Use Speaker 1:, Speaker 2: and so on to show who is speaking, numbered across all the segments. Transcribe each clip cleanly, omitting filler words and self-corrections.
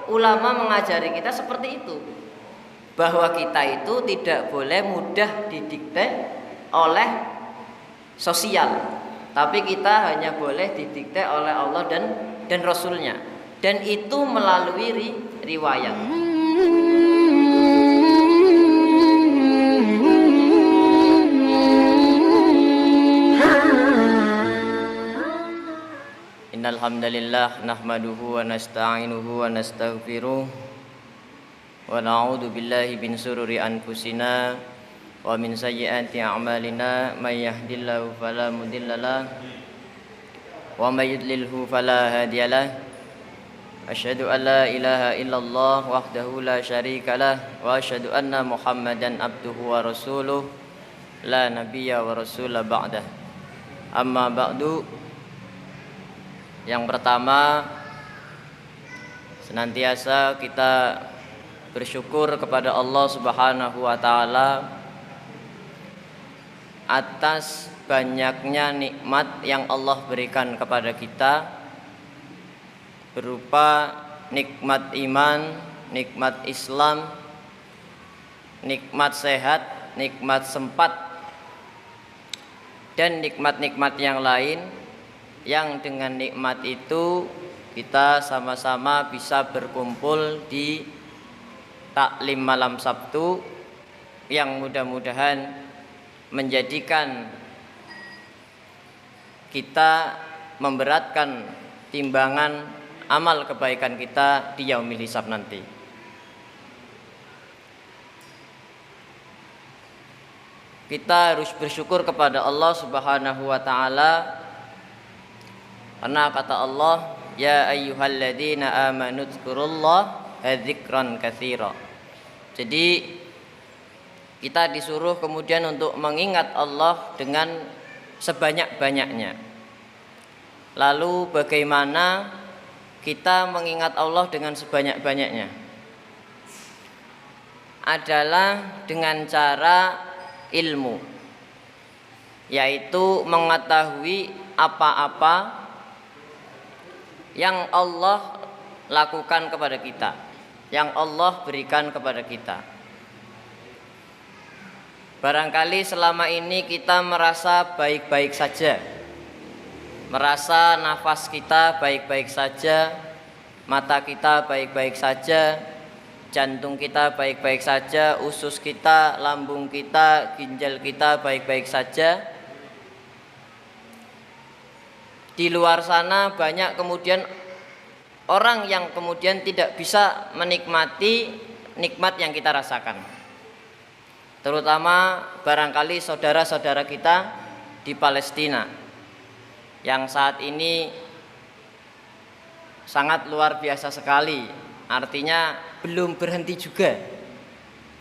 Speaker 1: ulama mengajari kita seperti itu, bahwa kita itu tidak boleh mudah didikte oleh sosial, tapi kita hanya boleh didikte oleh Allah dan Rasulnya, dan itu melalui riwayat. Innal hamdalillah nahmaduhu wa nasta'inuhu wa nastaghfiruh wa na'udzu billahi min shururi anfusina wa min sayyiati a'malina may yahdihillahu fala mudhillalah wa may yudlilhu fala hadiyalah. Asyhadu an la ilaha illallah wahdahu la syarikalah wa asyhadu anna Muhammadan abduhu wa rasuluh la nabiyya wa rasula ba'dah. Amma ba'du. Yang pertama, senantiasa kita bersyukur kepada Allah Subhanahu wa taala atas banyaknya nikmat yang Allah berikan kepada kita, berupa nikmat iman, nikmat Islam, nikmat sehat, nikmat sempat, dan nikmat-nikmat yang lain, yang dengan nikmat itu kita sama-sama bisa berkumpul di taklim malam Sabtu, yang mudah-mudahan menjadikan kita memberatkan timbangan amal kebaikan kita di yaumil hisab nanti. Kita harus bersyukur kepada Allah Subhanahu wa taala, karena kata Allah, ya ayyuhalladzina amanu dzkurullaha dzikran katsira. Jadi kita disuruh kemudian untuk mengingat Allah dengan sebanyak-banyaknya. Lalu bagaimana kita mengingat Allah dengan sebanyak-banyaknya? Adalah dengan cara ilmu, yaitu mengetahui apa-apa yang Allah lakukan kepada kita, yang Allah berikan kepada kita. Barangkali selama ini kita merasa baik-baik saja, merasa nafas kita baik-baik saja, mata kita baik-baik saja, jantung kita baik-baik saja, usus kita, lambung kita, ginjal kita baik-baik saja. Di luar sana banyak kemudian orang yang kemudian tidak bisa menikmati nikmat yang kita rasakan. Terutama barangkali saudara-saudara kita di Palestina, yang saat ini sangat luar biasa sekali. Artinya belum berhenti juga.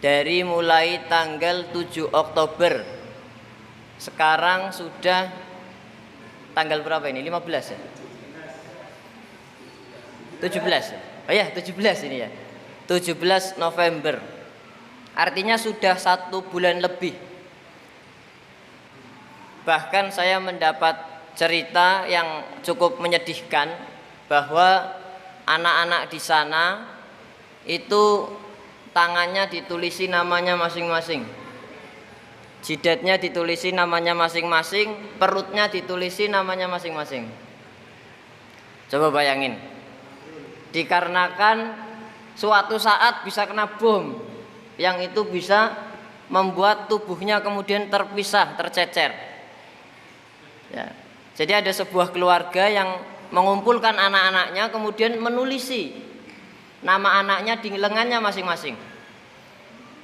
Speaker 1: Dari mulai tanggal 7 Oktober, sekarang sudah tanggal berapa ini? 15 ya? 17 ya? Oh ya, 17 ini ya. 17 November. Artinya sudah 1 bulan lebih. Bahkan saya mendapat cerita yang cukup menyedihkan, bahwa anak-anak di sana itu tangannya ditulisi namanya masing-masing, jidatnya ditulisi namanya masing-masing, perutnya ditulisi namanya masing-masing. Coba bayangin, dikarenakan suatu saat bisa kena bom yang itu bisa membuat tubuhnya kemudian terpisah, tercecer ya. Jadi ada sebuah keluarga yang mengumpulkan anak-anaknya, kemudian menulisi nama anaknya di lengannya masing-masing,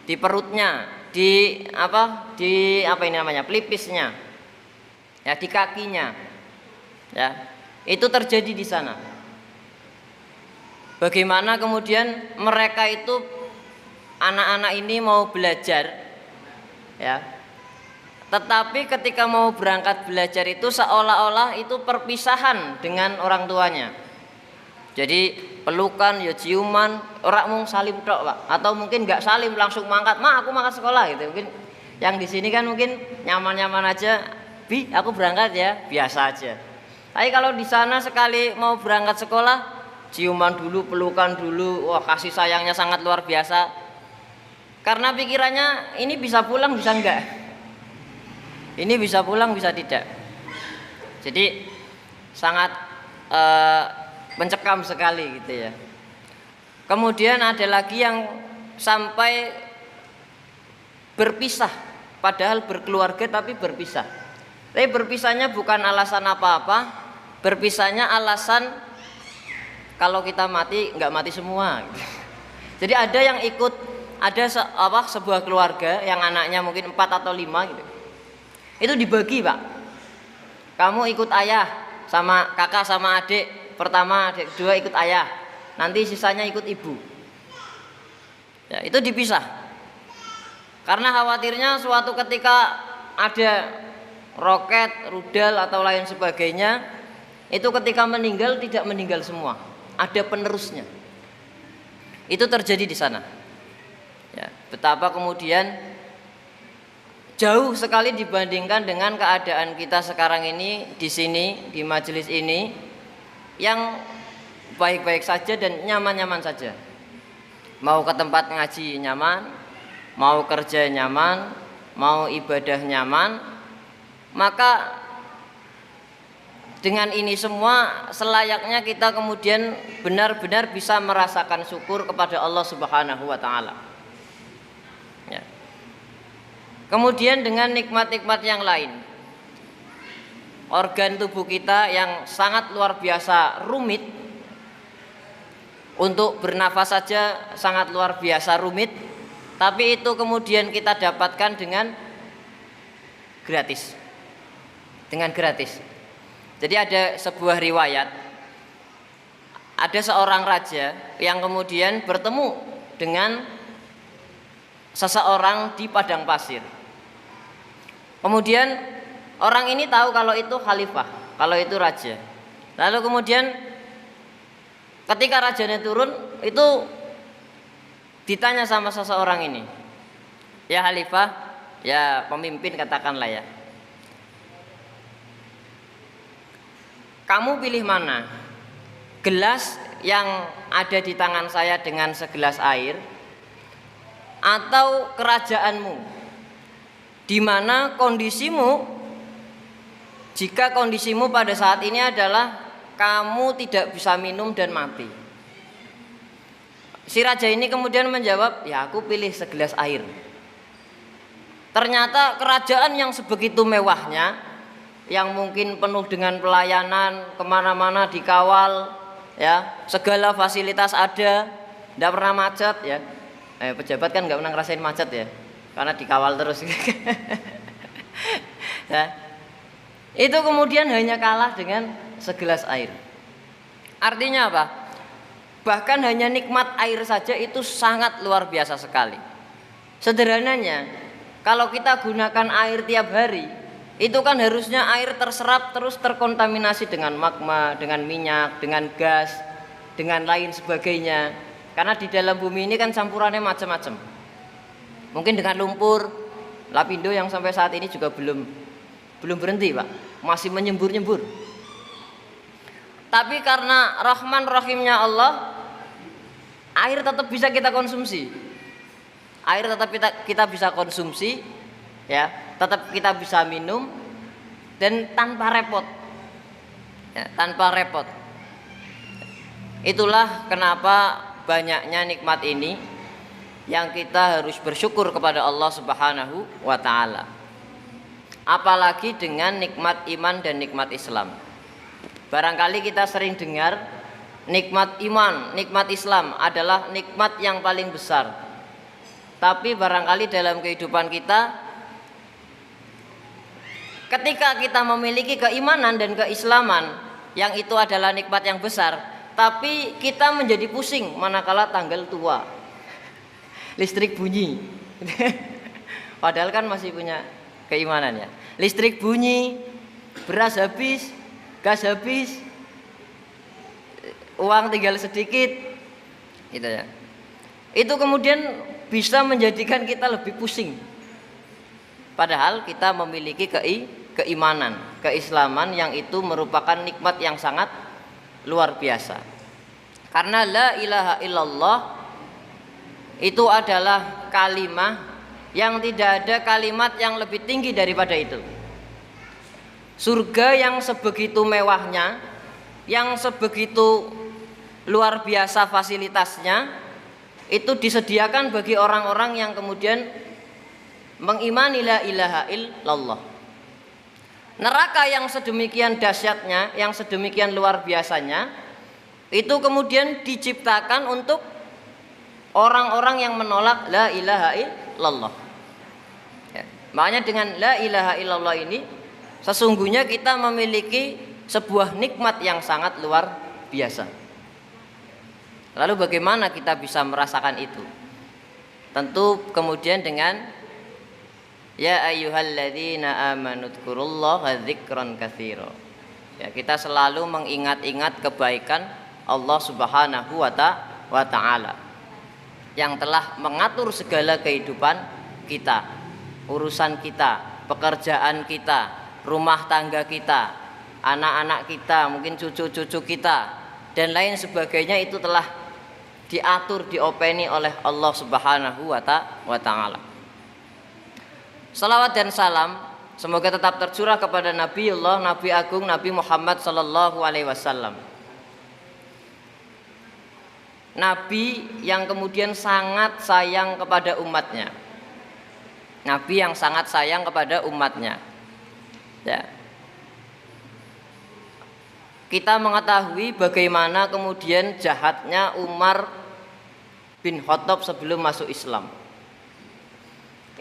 Speaker 1: di perutnya, di apa ini namanya, pelipisnya, ya, di kakinya, ya. Itu terjadi di sana. Bagaimana kemudian mereka itu, anak-anak ini mau belajar, ya, tetapi ketika mau berangkat belajar itu seolah-olah itu perpisahan dengan orang tuanya. Jadi pelukan, ya ciuman, orang mung salim tok, Pak. Atau mungkin enggak salim, langsung mangkat, "Ma, aku mangkat sekolah," gitu. Mungkin yang di sini kan mungkin nyaman-nyaman aja, "Bi, aku berangkat ya," biasa aja. Tapi kalau di sana sekali mau berangkat sekolah, ciuman dulu, pelukan dulu, wah kasih sayangnya sangat luar biasa. Karena pikirannya ini bisa pulang bisa enggak, ini bisa pulang bisa tidak. Jadi sangat mencekam sekali gitu ya. Kemudian ada lagi yang sampai berpisah, padahal berkeluarga tapi berpisah. Tapi berpisahnya bukan alasan apa-apa, berpisahnya alasan kalau kita mati nggak mati semua. Jadi ada yang ikut, ada sebuah keluarga yang anaknya mungkin 4 atau 5 gitu. Itu dibagi, Pak. Kamu ikut ayah sama kakak sama adik pertama, adik kedua ikut ayah. Nanti sisanya ikut ibu. Ya, itu dipisah. Karena khawatirnya suatu ketika ada roket, rudal atau lain sebagainya, itu ketika meninggal tidak meninggal semua, ada penerusnya. Itu terjadi di sana. Ya, betapa kemudian jauh sekali dibandingkan dengan keadaan kita sekarang ini di sini di majelis ini yang baik-baik saja dan nyaman-nyaman saja. Mau ke tempat ngaji nyaman, mau kerja nyaman, mau ibadah nyaman. Maka dengan ini semua selayaknya kita kemudian benar-benar bisa merasakan syukur kepada Allah Subhanahu wa taala. Ya. Kemudian dengan nikmat-nikmat yang lain. Organ tubuh kita yang sangat luar biasa rumit, untuk bernafas saja sangat luar biasa rumit, tapi itu kemudian kita dapatkan dengan gratis. Dengan gratis. Jadi ada sebuah riwayat, ada seorang raja yang kemudian bertemu dengan seseorang di padang pasir. Kemudian orang ini tahu kalau itu khalifah, kalau itu raja. Lalu kemudian ketika rajanya turun, itu ditanya sama seseorang ini, ya khalifah, ya pemimpin katakanlah ya, kamu pilih mana? Gelas yang ada di tangan saya dengan segelas air, atau kerajaanmu, di mana kondisimu, jika kondisimu pada saat ini adalah kamu tidak bisa minum dan mati. Si raja ini kemudian menjawab, ya aku pilih segelas air. Ternyata kerajaan yang sebegitu mewahnya, yang mungkin penuh dengan pelayanan, kemana-mana dikawal, ya segala fasilitas ada, tidak pernah macet ya. Pejabat kan nggak pernah ngerasain macet ya, karena dikawal terus. Ya. Itu kemudian hanya kalah dengan segelas air. Artinya apa? Bahkan hanya nikmat air saja itu sangat luar biasa sekali. Sederhananya, kalau kita gunakan air tiap hari, itu kan harusnya air terserap terus terkontaminasi dengan magma, dengan minyak, dengan gas, dengan lain sebagainya. Karena di dalam bumi ini kan campurannya macam-macam. Mungkin dengan lumpur, lapindo yang sampai saat ini juga belum berhenti, Pak. Masih menyembur-nyembur. Tapi karena Rahman Rahimnya Allah, air tetap bisa kita konsumsi. Air tetap kita bisa konsumsi, ya, tetap kita bisa minum dan tanpa repot. Ya, tanpa repot. Itulah kenapa banyaknya nikmat ini yang kita harus bersyukur kepada Allah Subhanahu wa taala. Apalagi dengan nikmat iman dan nikmat Islam. Barangkali kita sering dengar nikmat iman, nikmat Islam adalah nikmat yang paling besar. Tapi barangkali dalam kehidupan kita, ketika kita memiliki keimanan dan keislaman yang itu adalah nikmat yang besar, tapi kita menjadi pusing manakala tanggal tua, listrik bunyi. Padahal kan masih punya keimanan ya. Listrik bunyi, beras habis, gas habis, uang tinggal sedikit, gitu ya. Itu kemudian bisa menjadikan kita lebih pusing. Padahal kita memiliki keimanan, keislaman yang itu merupakan nikmat yang sangat luar biasa. Karena la ilaha illallah itu adalah kalimat yang tidak ada kalimat yang lebih tinggi daripada itu. Surga yang sebegitu mewahnya, yang sebegitu luar biasa fasilitasnya, itu disediakan bagi orang-orang yang kemudian mengimani la ilaha illallah. Neraka yang sedemikian dahsyatnya, yang sedemikian luar biasanya, itu kemudian diciptakan untuk orang-orang yang menolak la ilaha illallah. Ya. Makanya dengan la ilaha illallah ini sesungguhnya kita memiliki sebuah nikmat yang sangat luar biasa. Lalu bagaimana kita bisa merasakan itu? Tentu kemudian dengan ya ayyuhalladzina amanu dzkurullaha dzikran katsira. Ya, kita selalu mengingat-ingat kebaikan Allah Subhanahu wa taala yang telah mengatur segala kehidupan kita, urusan kita, pekerjaan kita, rumah tangga kita, anak-anak kita, mungkin cucu-cucu kita dan lain sebagainya, itu telah diatur, diopeni oleh Allah Subhanahu wa taala. Salawat dan salam semoga tetap tercurah kepada Nabiullah, Nabi Agung, Nabi Muhammad sallallahu alaihi wasallam. Nabi yang kemudian sangat sayang kepada umatnya. Nabi yang sangat sayang kepada umatnya. Ya. Kita mengetahui bagaimana kemudian jahatnya Umar bin Khattab sebelum masuk Islam.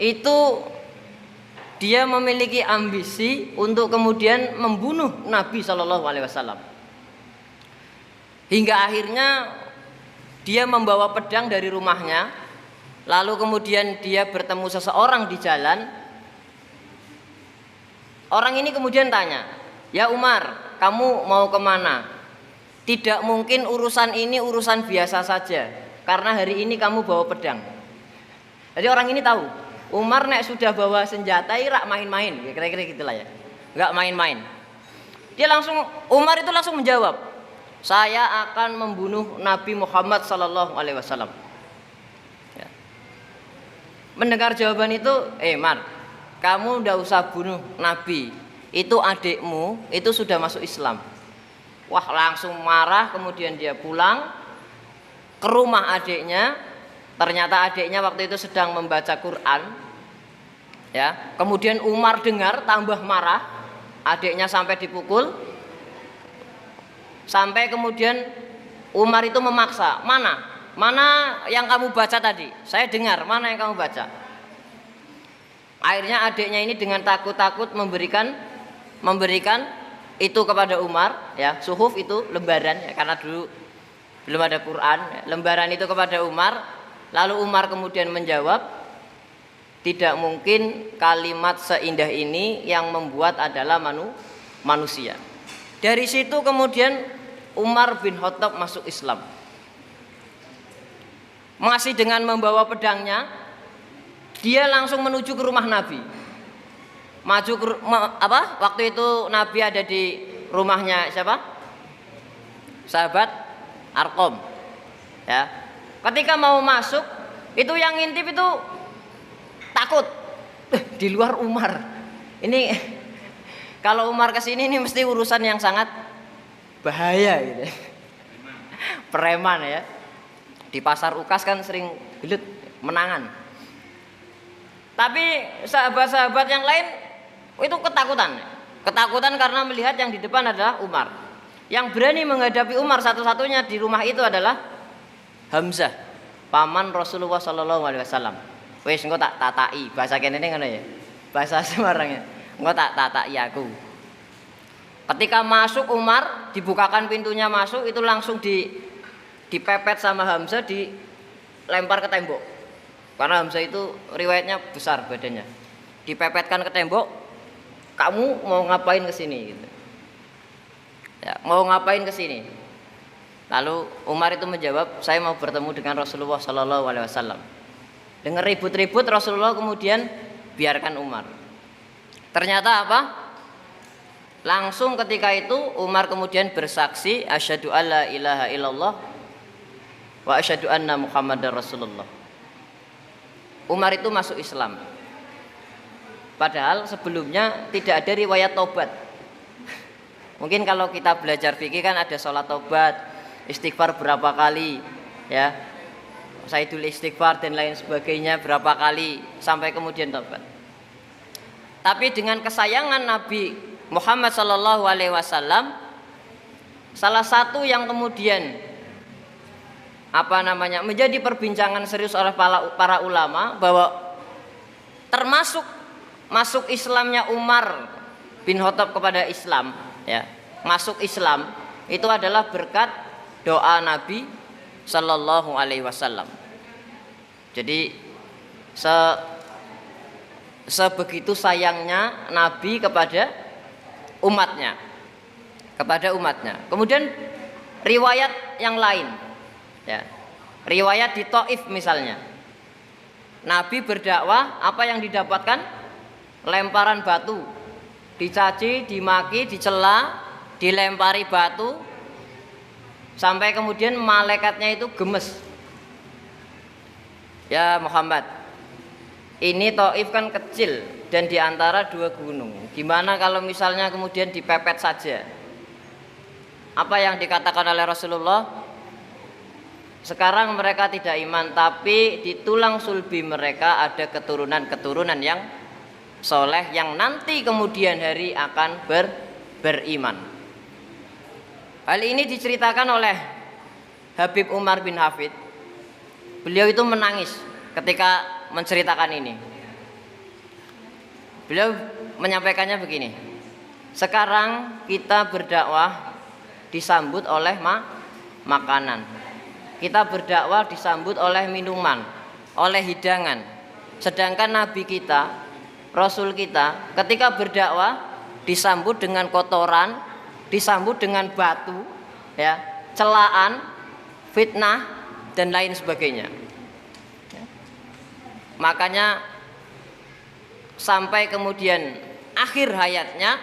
Speaker 1: Itu dia memiliki ambisi untuk kemudian membunuh Nabi Shallallahu Alaihi Wasallam. Hingga akhirnya dia membawa pedang dari rumahnya, lalu kemudian dia bertemu seseorang di jalan. Orang ini kemudian tanya, "Ya Umar, kamu mau kemana? Tidak mungkin urusan ini urusan biasa saja, karena hari ini kamu bawa pedang." Jadi orang ini tahu, Umar nek sudah bawa senjata rak main-main, kira-kira gitulah ya, nggak main-main. Umar itu langsung menjawab, "Saya akan membunuh Nabi Muhammad Sallallahu Alaihi Wasallam." Ya. Mendengar jawaban itu, Mar, kamu ndak usah bunuh Nabi. Itu adikmu, itu sudah masuk Islam. Wah, langsung marah, kemudian dia pulang ke rumah adiknya. Ternyata adiknya waktu itu sedang membaca Quran. Ya, kemudian Umar dengar, tambah marah, adiknya sampai dipukul. Sampai kemudian Umar itu memaksa, mana yang kamu baca tadi? Saya dengar, mana yang kamu baca? Akhirnya adiknya ini dengan takut-takut memberikan itu kepada Umar, ya, suhuf itu lembaran, ya, karena dulu belum ada Quran, ya, lembaran itu kepada Umar. Lalu Umar kemudian menjawab, tidak mungkin kalimat seindah ini yang membuat adalah manusia. Dari situ kemudian Umar bin Khattab masuk Islam. Masih dengan membawa pedangnya, dia langsung menuju ke rumah Nabi. Waktu itu Nabi ada di rumahnya siapa? Sahabat Arqam. Ya. Ketika mau masuk, itu yang ngintip itu takut. Di luar Umar. Ini kalau Umar kesini ini mesti urusan yang sangat bahaya gitu. Preman ya. Di pasar Ukas kan sering gelut menangan. Tapi sahabat-sahabat yang lain itu ketakutan karena melihat yang di depan adalah Umar. Yang berani menghadapi Umar satu-satunya di rumah itu adalah Hamzah, paman Rasulullah Sallallahu Alaihi Wasallam. Wes engko tak tatai, bahasa kene ngono ya. Bahasa Semarangnya. Engko tak tatai aku. Ketika masuk Umar, dibukakan pintunya masuk, itu langsung dipepet sama Hamzah, dilempar ke tembok. Karena Hamzah itu riwayatnya besar badannya. Dipepetkan ke tembok, "Kamu mau ngapain ke sini?" gitu. Ya, mau ngapain ke sini? Lalu Umar itu menjawab, "Saya mau bertemu dengan Rasulullah Sallallahu Alaihi Wasallam." Dengar ribut-ribut, Rasulullah kemudian biarkan Umar. Ternyata apa? Langsung ketika itu Umar kemudian bersaksi, "Asyhadu alla ilaha illallah wa asyhadu anna Muhammadar Rasulullah. Umar itu masuk Islam. Padahal sebelumnya tidak ada riwayat tobat. Mungkin kalau kita belajar fikih kan ada sholat tobat, istighfar berapa kali, ya, Sayyidul istighfar dan lain sebagainya berapa kali sampai kemudian tobat. Tapi dengan kesayangan Nabi Muhammad sallallahu alaihi wasallam, salah satu yang kemudian menjadi perbincangan serius oleh para ulama bahwa termasuk masuk Islamnya Umar bin Khattab kepada Islam, ya, masuk Islam itu adalah berkat doa Nabi sallallahu alaihi wasallam. Jadi sebegitu sayangnya Nabi kepada umatnya. Kemudian riwayat yang lain, ya, riwayat di Taif misalnya, Nabi berdakwah, apa yang didapatkan? Lemparan batu, dicaci, dimaki, dicela, dilempari batu, sampai kemudian malaikatnya itu gemes. Ya Muhammad, ini Taif kan kecil dan diantara dua gunung. Gimana kalau misalnya kemudian dipepet saja? Apa yang dikatakan oleh Rasulullah? Sekarang mereka tidak iman, tapi di tulang sulbi mereka ada keturunan-keturunan yang soleh yang nanti kemudian hari akan beriman. Hal ini diceritakan oleh Habib Umar bin Hafid. Beliau itu menangis ketika menceritakan ini. Beliau menyampaikannya begini: sekarang kita berdakwah disambut oleh makanan, kita berdakwah disambut oleh minuman, oleh hidangan. Sedangkan Nabi kita, Rasul kita, ketika berdakwah disambut dengan kotoran, disambut dengan batu, ya, celaan, fitnah dan lain sebagainya. Makanya sampai kemudian akhir hayatnya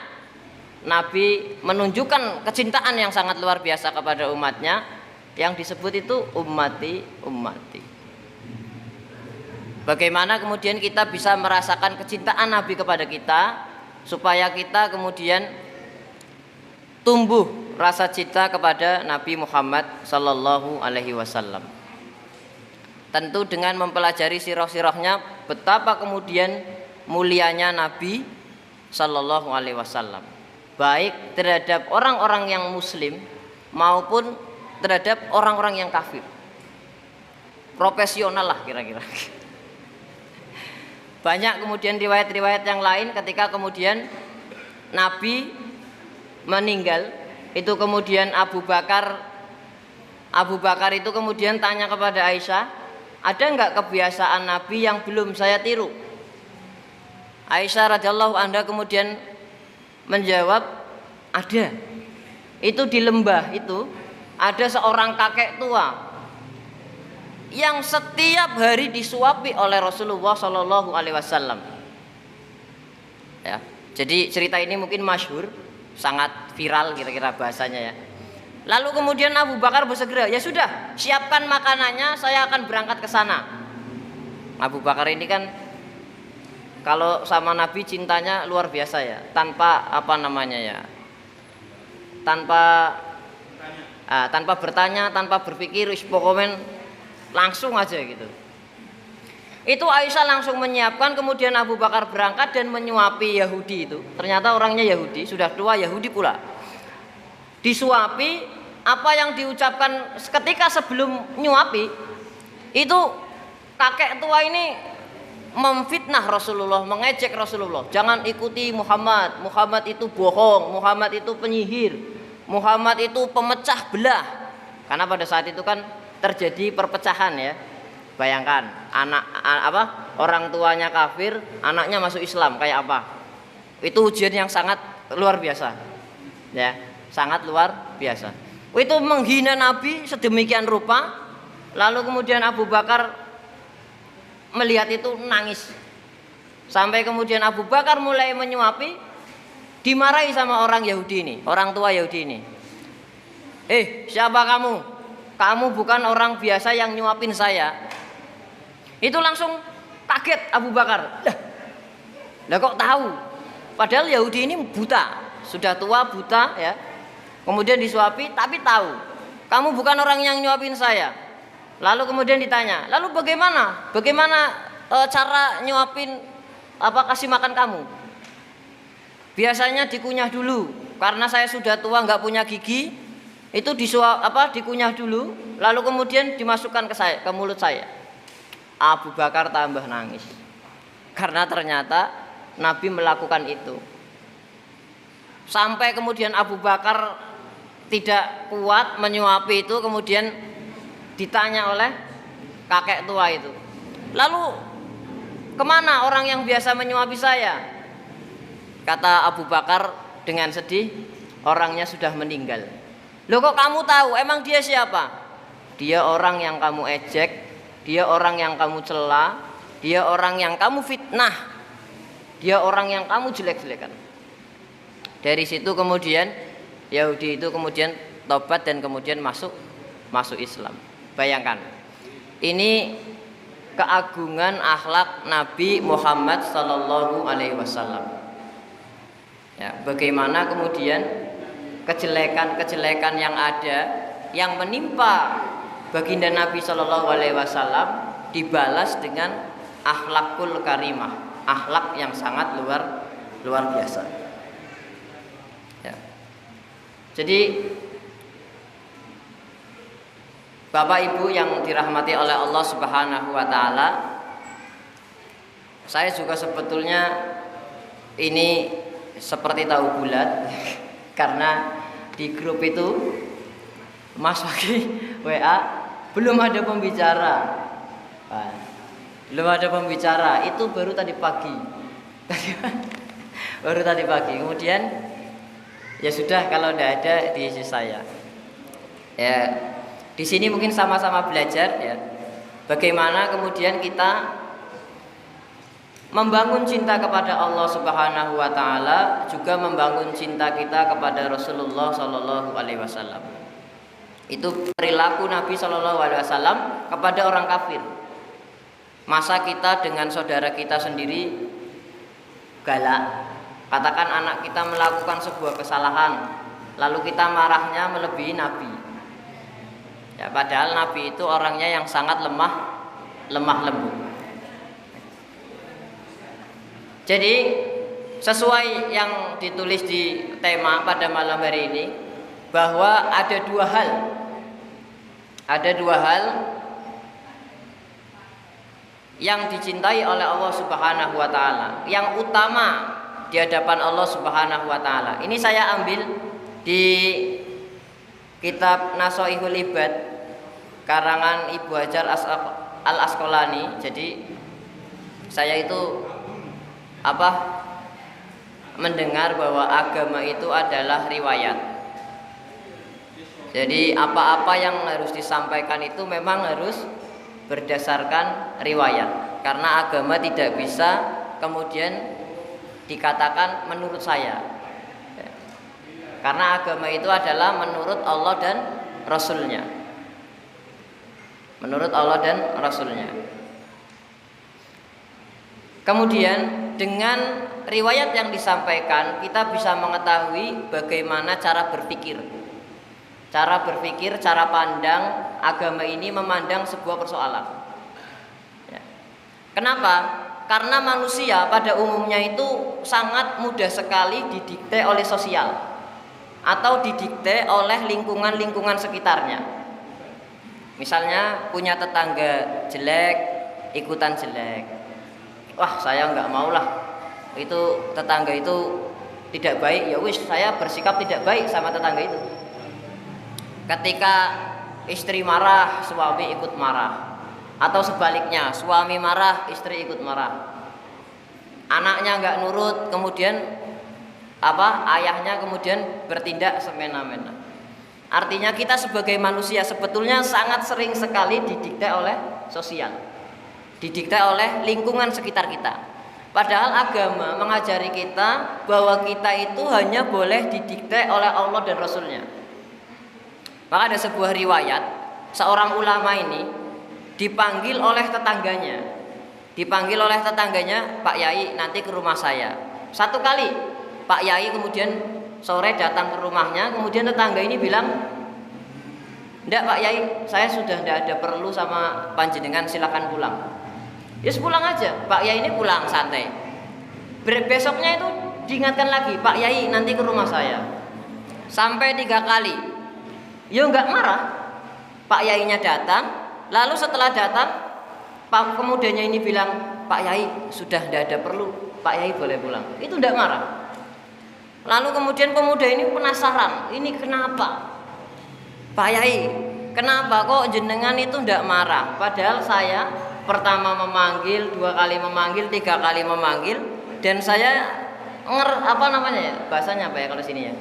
Speaker 1: Nabi menunjukkan kecintaan yang sangat luar biasa kepada umatnya, yang disebut itu ummati ummati. Bagaimana kemudian kita bisa merasakan kecintaan Nabi kepada kita, supaya kita kemudian tumbuh rasa cinta kepada Nabi Muhammad sallallahu alaihi wasallam. Tentu dengan mempelajari sirah-sirahnya, betapa kemudian mulianya Nabi sallallahu alaihi wasallam, baik terhadap orang-orang yang muslim maupun terhadap orang-orang yang kafir. Profesional lah kira-kira. Banyak kemudian riwayat-riwayat yang lain ketika kemudian Nabi meninggal, itu kemudian Abu Bakar itu kemudian tanya kepada Aisyah, ada enggak kebiasaan Nabi yang belum saya tiru? Aisyah radhiyallahu anha kemudian menjawab, ada. Itu di lembah itu ada seorang kakek tua yang setiap hari disuapi oleh Rasulullah Shallallahu Alaihi Wasallam. Ya, jadi cerita ini mungkin masyhur, sangat viral kira-kira bahasanya, ya. Lalu kemudian Abu Bakar bersegera, ya sudah, siapkan makanannya, saya akan berangkat ke sana. Abu Bakar ini kan kalau sama Nabi cintanya luar biasa, ya, tanpa tanpa bertanya, tanpa berpikir, pokoknya langsung aja gitu. Itu Aisyah langsung menyiapkan, kemudian Abu Bakar berangkat dan menyuapi Yahudi itu. Ternyata orangnya Yahudi, sudah tua, Yahudi pula. Disuapi, apa yang diucapkan ketika sebelum nyuapi itu, kakek tua ini memfitnah Rasulullah, mengejek Rasulullah. Jangan ikuti Muhammad, Muhammad itu bohong, Muhammad itu penyihir, Muhammad itu pemecah belah. Karena pada saat itu kan terjadi perpecahan, ya. Bayangkan orang tuanya kafir, anaknya masuk Islam, kayak apa? Itu ujian yang sangat luar biasa, ya, sangat luar biasa. Itu menghina Nabi sedemikian rupa. Lalu kemudian Abu Bakar melihat itu nangis, sampai kemudian Abu Bakar mulai menyuapi, dimarahi sama orang Yahudi ini, orang tua Yahudi ini. Siapa kamu? kamu bukan orang biasa yang nyuapin saya. Itu langsung kaget Abu Bakar. Lah kok tahu? Padahal Yahudi ini buta, sudah tua buta ya. Kemudian disuapi tapi tahu. Kamu bukan orang yang nyuapin saya. Lalu kemudian ditanya, lalu bagaimana? Bagaimana cara nyuapin kasih makan kamu? Biasanya dikunyah dulu, karena saya sudah tua nggak punya gigi, itu dikunyah dulu, lalu kemudian dimasukkan ke mulut saya. Abu Bakar tambah nangis, karena ternyata Nabi melakukan itu. Sampai kemudian Abu Bakar tidak kuat menyuapi itu, kemudian ditanya oleh kakek tua itu, lalu kemana orang yang biasa menyuapi saya? Kata Abu Bakar dengan sedih, orangnya sudah meninggal. Loh kok kamu tahu? Emang dia siapa? Dia orang yang kamu ejek, dia orang yang kamu cela, dia orang yang kamu fitnah, dia orang yang kamu jelek-jelekan. Dari situ kemudian Yahudi itu kemudian tobat dan kemudian masuk Islam. Bayangkan, ini keagungan akhlak Nabi Muhammad sallallahu alaihi wasallam. Ya, bagaimana kemudian kejelekan-kejelekan yang ada yang menimpa baginda Nabi sallallahu alaihi wasallam dibalas dengan akhlakul karimah, akhlak yang sangat luar biasa. Ya. Jadi Bapak Ibu yang dirahmati oleh Allah Subhanahu wa taala, saya juga sebetulnya ini seperti tahu bulat karena di grup itu Mas Waki WA belum ada pembicara. Belum ada pembicara, itu baru tadi pagi. Baru tadi pagi. Kemudian ya sudah, kalau tidak ada diisi saya. Ya, di sini mungkin sama-sama belajar ya, bagaimana kemudian kita membangun cinta kepada Allah Subhanahu wa taala, juga membangun cinta kita kepada Rasulullah sallallahu alaihi wasallam. Itu perilaku Nabi sallallahu alaihi wasallam kepada orang kafir. Masa kita dengan saudara kita sendiri galak? Katakan anak kita melakukan sebuah kesalahan, lalu kita marahnya melebihi Nabi. Ya, padahal Nabi itu orangnya yang sangat lemah lembut. Jadi sesuai yang ditulis di tema pada malam hari ini, bahwa ada dua hal yang dicintai oleh Allah Subhanahu wa taala, yang utama di hadapan Allah Subhanahu wa taala. Ini saya ambil di kitab Nasoihul Ibad karangan Ibu Hajar Al-Asqalani. Jadi saya itu mendengar bahwa agama itu adalah riwayat. Jadi apa-apa yang harus disampaikan itu memang harus berdasarkan riwayat, karena agama tidak bisa kemudian dikatakan menurut saya, karena agama itu adalah menurut Allah dan Rasulnya. Menurut Allah dan Rasulnya. Kemudian dengan riwayat yang disampaikan, kita bisa mengetahui bagaimana cara berpikir, cara pandang agama ini memandang sebuah persoalan. Ya. Kenapa? Karena manusia pada umumnya itu sangat mudah sekali didikte oleh sosial atau didikte oleh lingkungan sekitarnya. Misalnya punya tetangga jelek, ikutan jelek. Wah, saya nggak mau lah, itu tetangga itu tidak baik, ya wis saya bersikap tidak baik sama tetangga itu. Ketika istri marah, suami ikut marah, atau sebaliknya, suami marah, istri ikut marah. Anaknya nggak nurut, kemudian ayahnya kemudian bertindak semena-mena. Artinya kita sebagai manusia sebetulnya sangat sering sekali didikte oleh sosial, didikte oleh lingkungan sekitar kita. Padahal agama mengajari kita bahwa kita itu hanya boleh didikte oleh Allah dan Rasulnya. Maka ada sebuah riwayat seorang ulama ini dipanggil oleh tetangganya. Dipanggil oleh tetangganya, Pak Yai nanti ke rumah saya. Satu kali Pak Yai kemudian sore datang ke rumahnya, kemudian tetangga ini bilang, "Ndak Pak Yai, saya sudah tidak ada perlu sama panjenengan, silakan pulang." Ya pulang aja, Pak Yai ini pulang santai. Besoknya itu diingatkan lagi, "Pak Yai nanti ke rumah saya." Sampai 3 kali. Ya enggak marah. Pak Yainya datang, lalu setelah datang Pak pemudanya ini bilang, "Pak Yai sudah tidak ada perlu, Pak Yai boleh pulang." Itu tidak marah. Lalu kemudian pemuda ini penasaran, ini kenapa? "Pak Yai, kenapa kok jenengan itu tidak marah? Padahal saya pertama memanggil, 2 kali memanggil, 3 kali memanggil, dan saya bahasanya apa ya kalau sini ya?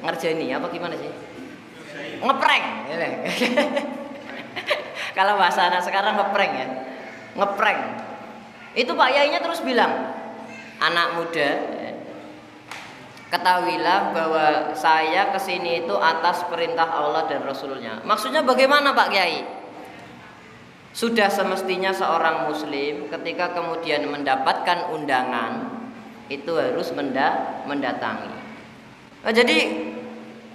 Speaker 1: Ngerjani apa gimana sih? Ngeprank. Kalau bahasa anak sekarang ngeprank ya. Ngeprank. Itu Pak Yainya terus bilang, "Anak muda, ketahuilah bahwa saya kesini itu atas perintah Allah dan Rasulnya." Maksudnya bagaimana Pak Kiai? Sudah semestinya seorang muslim ketika kemudian mendapatkan undangan itu harus mendatangi. Nah, jadi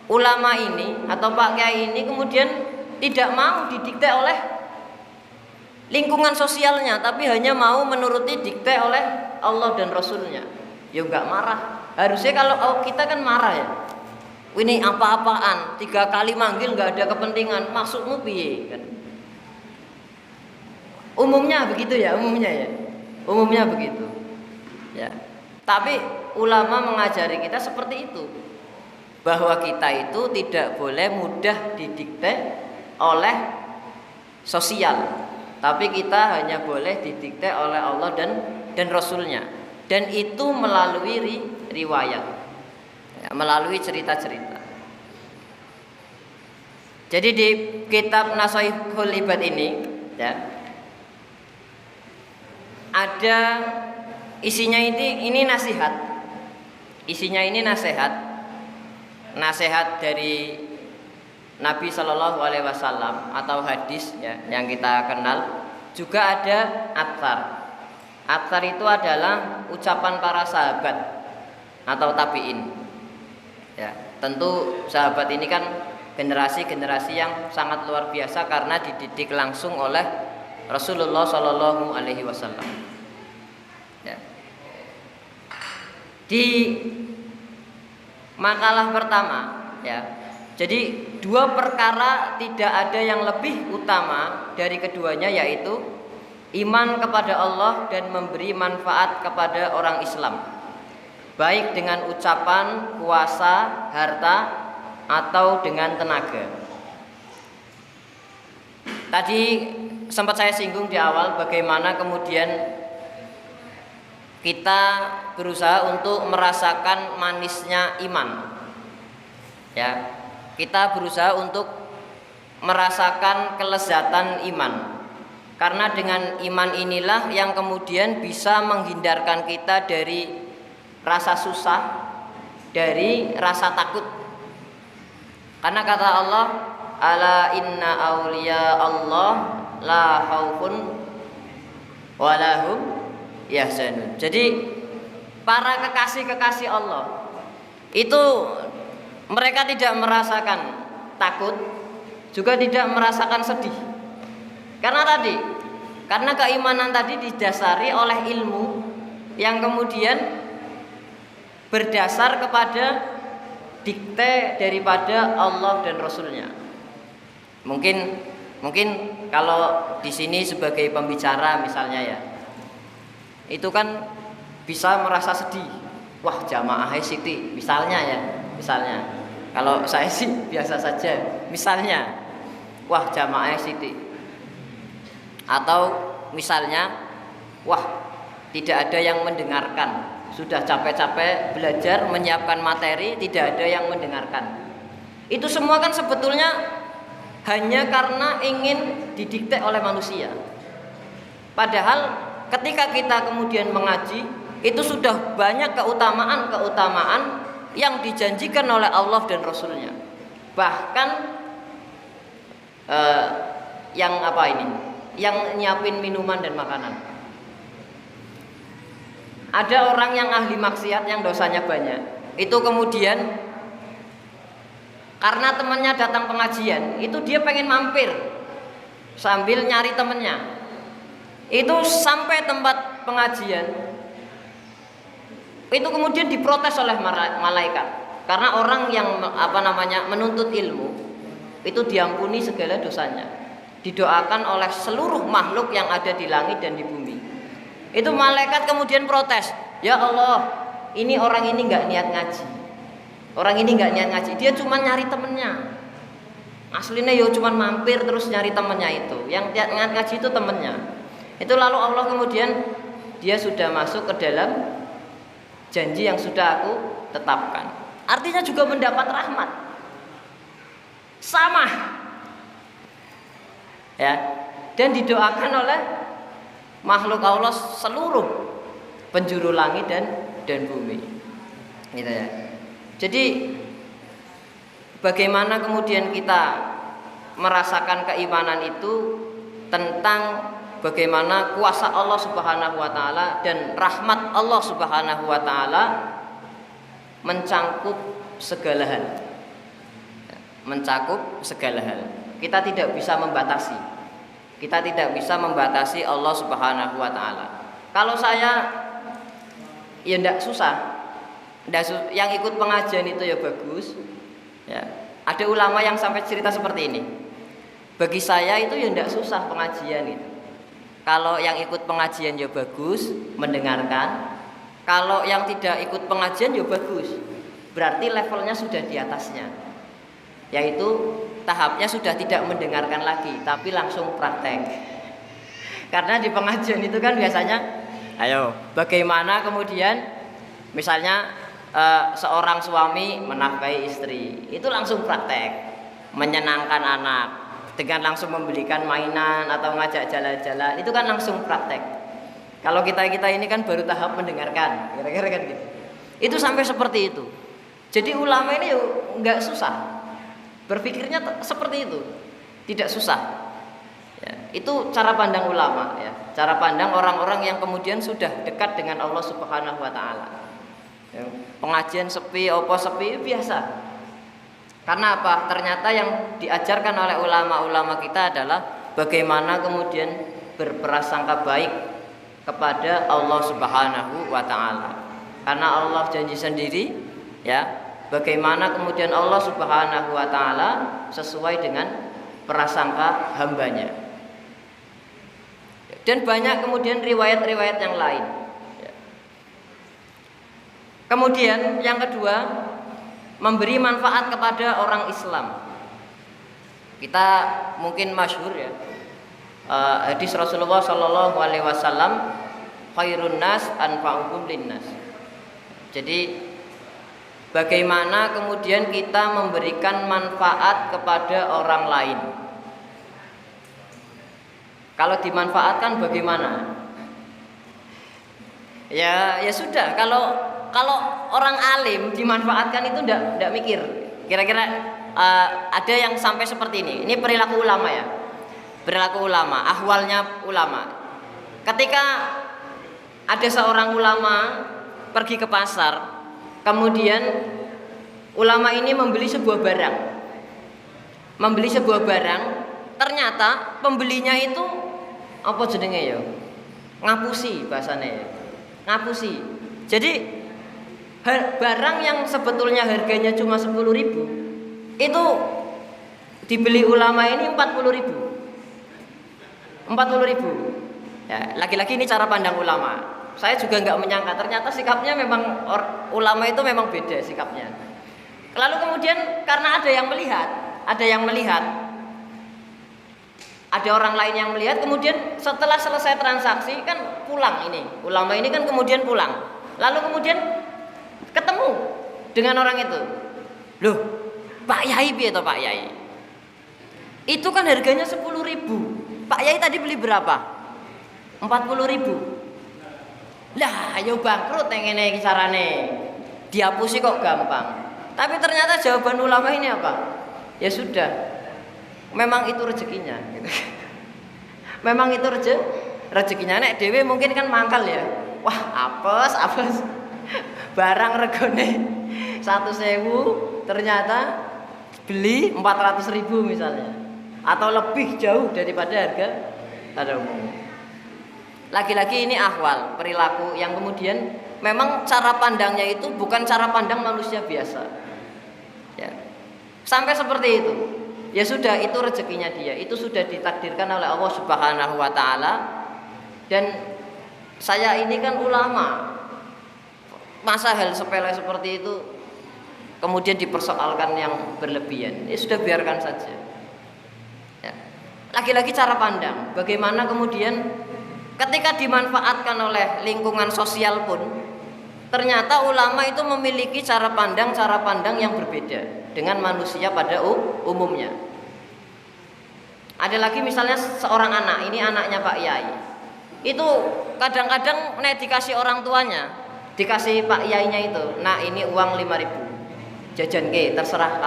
Speaker 1: ulama ini atau Pak Kiai ini kemudian tidak mau didikte oleh lingkungan sosialnya, tapi hanya mau menuruti dikte oleh Allah dan Rasulnya. Ya enggak marah. Harusnya kalau kita kan marah ya. Ini apa-apaan? 3 kali manggil enggak ada kepentingan. Maksudmu piye kan? Umumnya begitu ya, umumnya begitu. Ya. Tapi ulama mengajari kita seperti itu. Bahwa kita itu tidak boleh mudah didikte oleh sosial, tapi kita hanya boleh didikte oleh Allah dan Rasulnya, dan itu melalui riwayat ya, melalui cerita-cerita. Jadi di kitab Nasaihul Ibad ini ya, ada isinya ini nasihat. Isinya ini nasihat dari Nabi Shallallahu Alaihi Wasallam atau hadis ya, yang kita kenal. Juga ada athar. Athar itu adalah ucapan para sahabat atau tabiin. Ya, tentu sahabat ini kan generasi-generasi yang sangat luar biasa karena dididik langsung oleh Rasulullah Shallallahu Alaihi Wasallam. Ya. Di makalah pertama ya, jadi 2 perkara tidak ada yang lebih utama dari keduanya, yaitu iman kepada Allah dan memberi manfaat kepada orang Islam, baik dengan ucapan, kuasa, harta, atau dengan tenaga. Tadi sempat saya singgung di awal bagaimana kemudian kita berusaha untuk merasakan manisnya iman. Ya. Kita berusaha untuk merasakan kelezatan iman, karena dengan iman inilah yang kemudian bisa menghindarkan kita dari rasa susah, dari rasa takut. Karena kata Allah, "Ala inna auliya Allah la khaufun walahum yahzanun." Jadi para kekasih-kekasih Allah itu mereka tidak merasakan takut, juga tidak merasakan sedih. Karena keimanan tadi didasari oleh ilmu yang kemudian berdasar kepada dikte daripada Allah dan Rasulnya. Mungkin kalau di sini sebagai pembicara misalnya ya, itu kan bisa merasa sedih. Wah, jamaah Siti misalnya. Kalau saya sih biasa saja. Misalnya, wah jamaah Siti. Atau misalnya, wah tidak ada yang mendengarkan. Sudah capek-capek belajar menyiapkan materi, tidak ada yang mendengarkan. Itu semua kan sebetulnya hanya karena ingin didikte oleh manusia. Padahal ketika kita kemudian mengaji, itu sudah banyak keutamaan yang dijanjikan oleh Allah dan Rasulnya. Bahkan eh, yang apa ini? Yang nyiapin minuman dan makanan. Ada orang yang ahli maksiat yang dosanya banyak. Itu kemudian karena temannya datang pengajian, itu dia pengen mampir sambil nyari temennya. Itu sampai tempat pengajian, itu kemudian diprotes oleh malaikat. Karena orang yang menuntut ilmu itu diampuni segala dosanya, didoakan oleh seluruh makhluk yang ada di langit dan di bumi. Itu malaikat kemudian protes, ya Allah, ini orang ini nggak niat ngaji. Orang ini nggak niat ngaji, dia cuma nyari temennya. Aslinya yo cuma mampir terus nyari temennya itu. Yang niat ngaji itu temennya. Itu lalu Allah kemudian dia sudah masuk ke dalam janji yang sudah aku tetapkan. Artinya juga mendapat rahmat. Sama. Ya. Dan didoakan oleh makhluk Allah seluruh penjuru langit dan bumi. Gitu ya. Jadi bagaimana kemudian kita merasakan keimanan itu tentang bagaimana kuasa Allah Subhanahu wa taala dan rahmat Allah Subhanahu wa taala mencakup segala hal. Mencakup segala hal. Kita tidak bisa membatasi. Kita tidak bisa membatasi Allah Subhanahu wa taala. Kalau saya ya ndak susah. Yang ikut pengajian itu ya bagus. Ya. Ada ulama yang sampai cerita seperti ini. Bagi saya itu ya ndak susah pengajian itu. Kalau yang ikut pengajian ya bagus, mendengarkan. Kalau yang tidak ikut pengajian ya bagus. Berarti levelnya sudah di atasnya. Yaitu tahapnya sudah tidak mendengarkan lagi, tapi langsung praktek. Karena di pengajian itu kan biasanya, ayo, bagaimana kemudian misalnya seorang suami menafkahi istri, itu langsung praktek, menyenangkan anak dengan langsung membelikan mainan atau ngajak jalan-jalan, itu kan langsung praktek. Kalau kita ini kan baru tahap mendengarkan, kira-kira kan gitu. Itu sampai seperti itu. Jadi ulama ini nggak susah, berpikirnya seperti itu, tidak susah. Ya, itu cara pandang ulama, ya, cara pandang orang-orang yang kemudian sudah dekat dengan Allah Subhanahu wa taala. Ya, pengajian sepi, opo sepi biasa. Karena apa? Ternyata yang diajarkan oleh ulama-ulama kita adalah bagaimana kemudian berprasangka baik kepada Allah Subhanahu wa taala. Karena Allah janji sendiri, ya, bagaimana kemudian Allah Subhanahu wa taala sesuai dengan prasangka hambanya. Dan banyak kemudian riwayat-riwayat yang lain. Kemudian yang kedua, memberi manfaat kepada orang Islam. Kita mungkin masyhur ya, hadis Rasulullah Shallallahu Alaihi Wasallam, khairun nas anfa'uhum linnas. Jadi bagaimana kemudian kita memberikan manfaat kepada orang lain. Kalau dimanfaatkan bagaimana? Ya sudah, kalau orang alim dimanfaatkan itu ndak mikir. Kira-kira ada yang sampai seperti ini. Ini perilaku ulama ya. Perilaku ulama, ahwalnya ulama. Ketika ada seorang ulama pergi ke pasar, kemudian ulama ini membeli sebuah barang. Membeli sebuah barang, ternyata pembelinya itu apa jenenge ya? Ngapusi bahasanya ya. Ngapusi. Jadi barang yang sebetulnya harganya cuma 10.000 itu dibeli ulama ini 40.000. 40.000. Ya, lagi-lagi ini cara pandang ulama. Saya juga nggak menyangka ternyata sikapnya memang ulama itu memang beda sikapnya. Lalu kemudian karena ada yang melihat, ada orang lain yang melihat, kemudian setelah selesai transaksi kan pulang ini. Ulama ini kan kemudian pulang. Lalu kemudian ketemu dengan orang itu. Loh, Pak Yai piye to Pak Yai? Itu kan harganya 10.000. Pak Yai tadi beli berapa? 40.000. Lah, ayo bangkrut yang ngene iki carane. Dihapusi kok gampang. Tapi ternyata jawaban ulama ini apa? Ya sudah. memang itu rezekinya gitu. Memang itu rezekinya. Nek dhewe mungkin kan mangkal ya. Wah, apes. Barang regone 1.000 ternyata beli 400.000 misalnya. Atau lebih jauh daripada harga pada umumnya. Lagi-lagi ini ahwal, perilaku yang kemudian memang cara pandangnya itu bukan cara pandang manusia biasa. Ya. Sampai seperti itu. Ya sudah, itu rezekinya dia. Itu sudah ditakdirkan oleh Allah Subhanahu wa taala. Dan saya ini kan ulama. Masa hal sepele seperti itu kemudian dipersoalkan yang berlebihan? Ya sudah, biarkan saja. Ya. Lagi-lagi cara pandang. Bagaimana kemudian ketika dimanfaatkan oleh lingkungan sosial pun ternyata ulama itu memiliki cara pandang yang berbeda dengan manusia pada umumnya. Ada lagi misalnya seorang anak, ini anaknya Pak Yai. Itu kadang-kadang dikasih orang tuanya, dikasih Pak Yainya itu, nah ini uang 5.000, jajan ke, terserah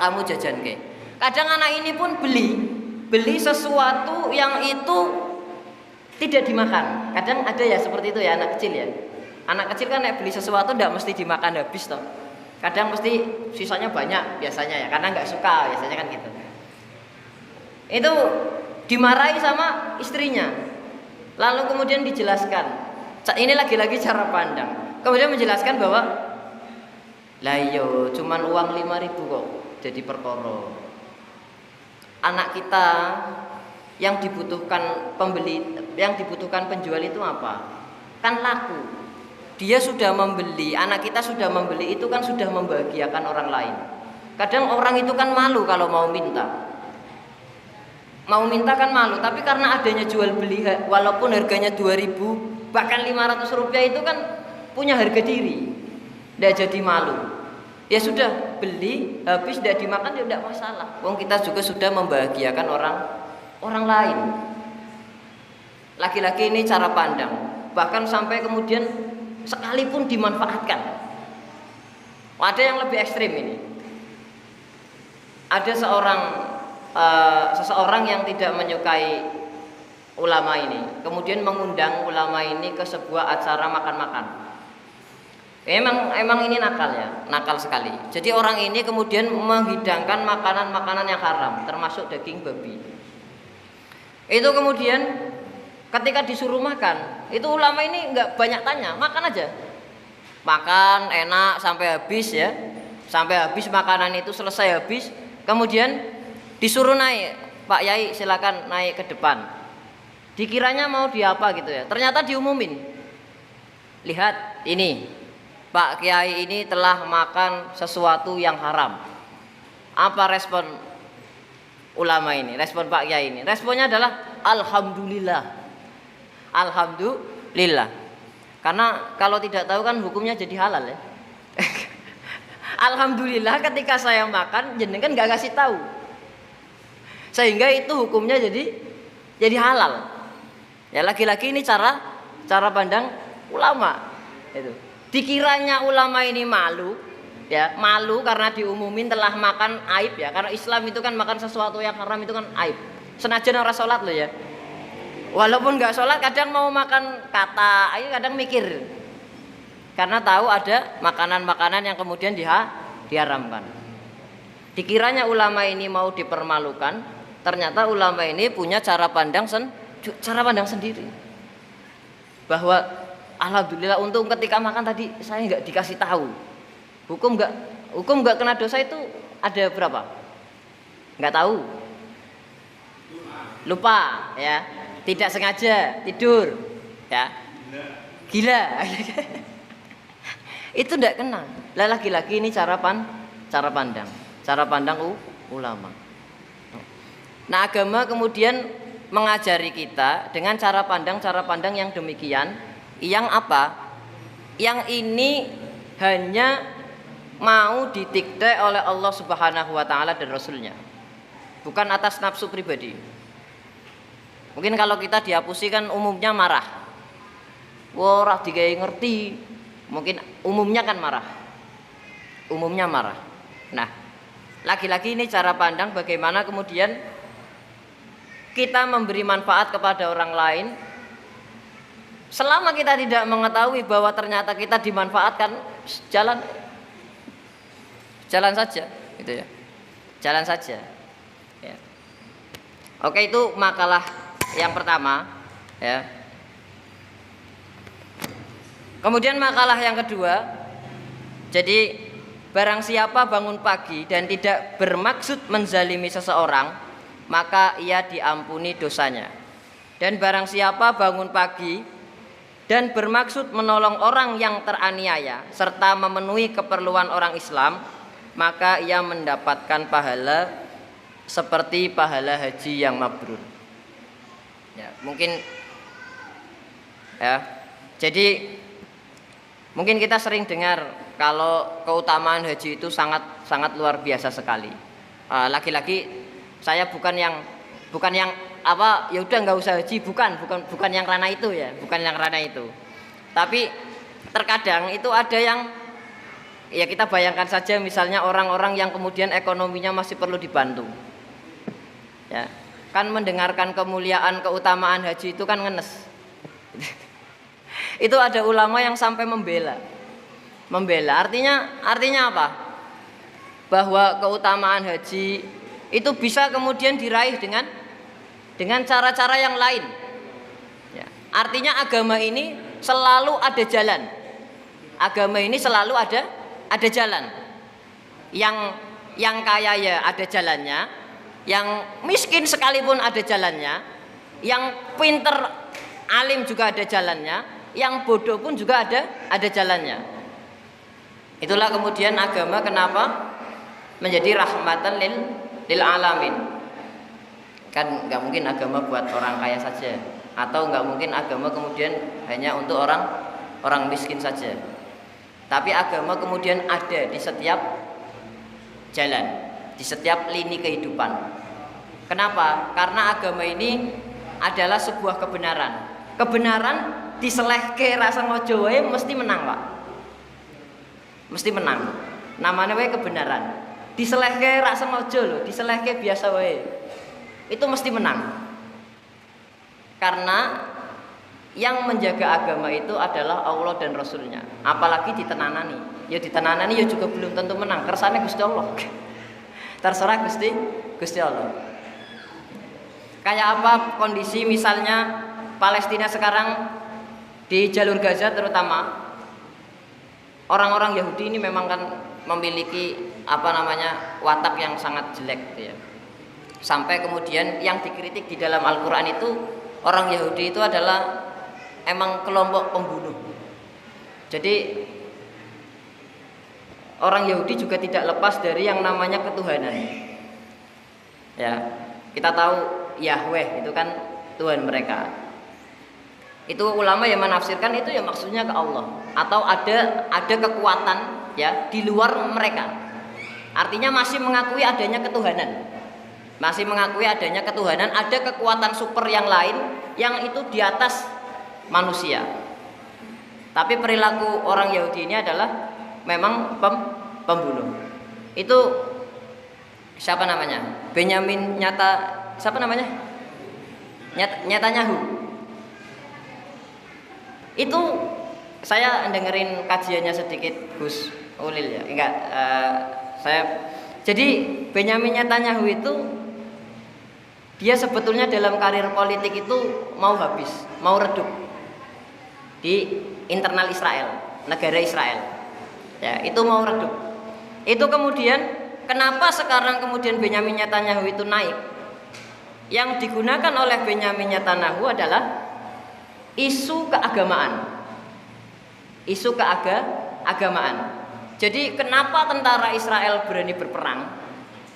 Speaker 1: kamu jajan ke. Kadang anak ini pun beli sesuatu yang itu tidak dimakan. Kadang ada ya seperti itu ya, anak kecil ya. Anak kecil kan beli sesuatu tidak mesti dimakan habis toh. Kadang mesti sisanya banyak biasanya ya, karena nggak suka biasanya kan gitu. Itu dimarahi sama istrinya. Lalu kemudian dijelaskan. Ini lagi-lagi cara pandang. Kemudian menjelaskan bahwa lah iyo cuman uang 5.000 kok jadi perkara. Anak kita yang dibutuhkan pembeli, yang dibutuhkan penjual itu apa? Kan laku. Dia sudah membeli, anak kita sudah membeli, itu kan sudah membahagiakan orang lain. Kadang orang itu kan malu kalau mau minta. Mau minta kan malu, tapi karena adanya jual beli walaupun harganya 2.000 bahkan 500 rupiah itu kan punya harga diri. Tidak jadi malu. Ya sudah, beli habis tidak dimakan ya tidak masalah. Wong kita juga sudah membahagiakan orang lain. Laki-laki ini cara pandang. Bahkan sampai kemudian sekalipun dimanfaatkan. Ada yang lebih ekstrim ini. Ada seseorang yang tidak menyukai ulama ini, kemudian mengundang ulama ini ke sebuah acara makan-makan. Emang ini nakal ya, nakal sekali. Jadi orang ini kemudian menghidangkan makanan-makanan yang haram, termasuk daging babi. Itu kemudian ketika disuruh makan, itu ulama ini nggak banyak tanya, makan aja. Makan enak sampai habis ya. Sampai habis makanan itu selesai habis, kemudian disuruh naik. Pak Yai silakan naik ke depan. Dikiranya mau diapa gitu ya. Ternyata diumumin. Lihat ini, Pak Kiai ini telah makan sesuatu yang haram. Apa respon ulama ini? Respon Pak Kiai ini? Responnya adalah alhamdulillah. Alhamdulillah. Karena kalau tidak tahu kan hukumnya jadi halal ya. Alhamdulillah ketika saya makan jenengan gak kasih tahu. Sehingga itu hukumnya jadi halal. Ya lagi-lagi ini cara pandang ulama. Itu. Dikiranya ulama ini malu, ya malu karena diumumin telah makan aib ya. Karena Islam itu kan makan sesuatu yang haram itu kan aib. Senajan orang sholat loh ya. Walaupun nggak sholat kadang mau makan kata, ayo kadang mikir. Karena tahu ada makanan-makanan yang kemudian diharamkan. Dikiranya ulama ini mau dipermalukan, ternyata ulama ini punya cara pandang sendiri. Bahwa alhamdulillah untung ketika makan tadi saya nggak dikasih tahu. Hukum nggak kena dosa itu ada berapa? Nggak tahu. Lupa ya. Tidak sengaja tidur ya. Gila. Itu tidak kena. Lah lagi-lagi ini cara pandang ulama. Nah, agama kemudian mengajari kita dengan cara pandang yang demikian, yang apa? Yang ini hanya mau didikte oleh Allah Subhanahu wa taala dan Rasulnya. Bukan atas nafsu pribadi. Mungkin kalau kita dihapusi kan umumnya marah. Wah, digawe ngerti. Mungkin umumnya kan marah. Nah, Lagi-lagi ini cara pandang bagaimana kemudian kita memberi manfaat kepada orang lain selama kita tidak mengetahui bahwa ternyata kita dimanfaatkan, jalan saja gitu ya. Jalan saja ya. Oke, itu makalah yang pertama ya. Kemudian makalah yang kedua, jadi barang siapa bangun pagi dan tidak bermaksud menzalimi seseorang, maka ia diampuni dosanya. Dan barang siapa bangun pagi dan bermaksud menolong orang yang teraniaya serta memenuhi keperluan orang Islam, maka ia mendapatkan pahala seperti pahala haji yang mabrur. Ya, mungkin ya. Jadi mungkin kita sering dengar kalau keutamaan haji itu sangat luar biasa sekali. Lagi-lagi saya bukan yang apa ya udah nggak usah haji, bukan yang ranah itu ya, bukan yang ranah itu. Tapi terkadang itu ada yang ya kita bayangkan saja, misalnya orang-orang yang kemudian ekonominya masih perlu dibantu. Ya, kan mendengarkan kemuliaan keutamaan haji itu kan ngenes. Itu ada ulama yang sampai membela. Artinya apa? Bahwa keutamaan haji itu bisa kemudian diraih dengan cara-cara yang lain. Ya, artinya agama ini selalu ada jalan. Agama ini selalu ada jalan. Yang kaya ya ada jalannya, yang miskin sekalipun ada jalannya, yang pinter alim juga ada jalannya, yang bodoh pun juga ada jalannya. Itulah kemudian agama kenapa menjadi rahmatan lil alamin. Kan nggak mungkin agama buat orang kaya saja, atau nggak mungkin agama kemudian hanya untuk orang miskin saja. Tapi agama kemudian ada di setiap jalan, di setiap lini kehidupan. Kenapa? Karena agama ini adalah sebuah kebenaran. Kebenaran diselehke rasa ngojo wae mesti menang, Pak. Mesti menang. Namanya wae kebenaran. Diselehke rasa ngojo lho, diselehke biasa wae. Itu mesti menang. Karena yang menjaga agama itu adalah Allah dan Rasulnya. Apalagi ditenanani. Ya ditenanani ya juga belum tentu menang. Kersane Gusti Allah. Terserah Gusti Allah. Kayak apa kondisi misalnya Palestina sekarang di jalur Gaza terutama, orang-orang Yahudi ini memang kan memiliki watak yang sangat jelek gitu ya. Sampai kemudian yang dikritik di dalam Al-Quran itu orang Yahudi itu adalah emang kelompok pembunuh. Jadi orang Yahudi juga tidak lepas dari yang namanya ketuhanan. Ya, kita tahu Yahweh itu kan Tuhan mereka. Itu ulama yang menafsirkan itu ya maksudnya ke Allah, atau ada kekuatan ya di luar mereka. Artinya masih mengakui adanya ketuhanan. Masih mengakui adanya ketuhanan, ada kekuatan super yang lain yang itu di atas manusia. Tapi perilaku orang Yahudi ini adalah memang pembunuh. Itu siapa namanya? Netanyahu. Itu saya dengerin kajiannya sedikit Gus Ulil ya. Jadi Benyamin Netanyahu itu dia sebetulnya dalam karir politik itu mau habis, mau redup di internal Israel, negara Israel. Ya, itu mau redup. Itu kemudian kenapa sekarang kemudian Benyamin Netanyahu itu naik? Yang digunakan oleh Benyamin Netanyahu adalah isu keagamaan. Isu keagamaan. Jadi kenapa tentara Israel berani berperang?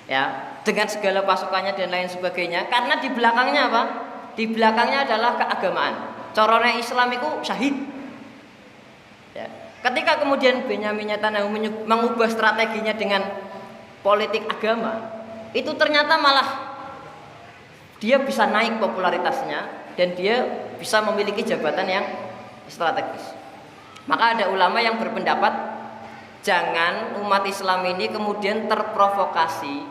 Speaker 1: Ya, dengan segala pasukannya dan lain sebagainya, karena di belakangnya apa? Di belakangnya adalah keagamaan. Corone Islam itu syahid. Ya. Ketika kemudian Benyamin Netanyahu mengubah strateginya dengan politik agama, itu ternyata malah dia bisa naik popularitasnya dan dia bisa memiliki jabatan yang strategis. Maka ada ulama yang berpendapat jangan umat Islam ini kemudian terprovokasi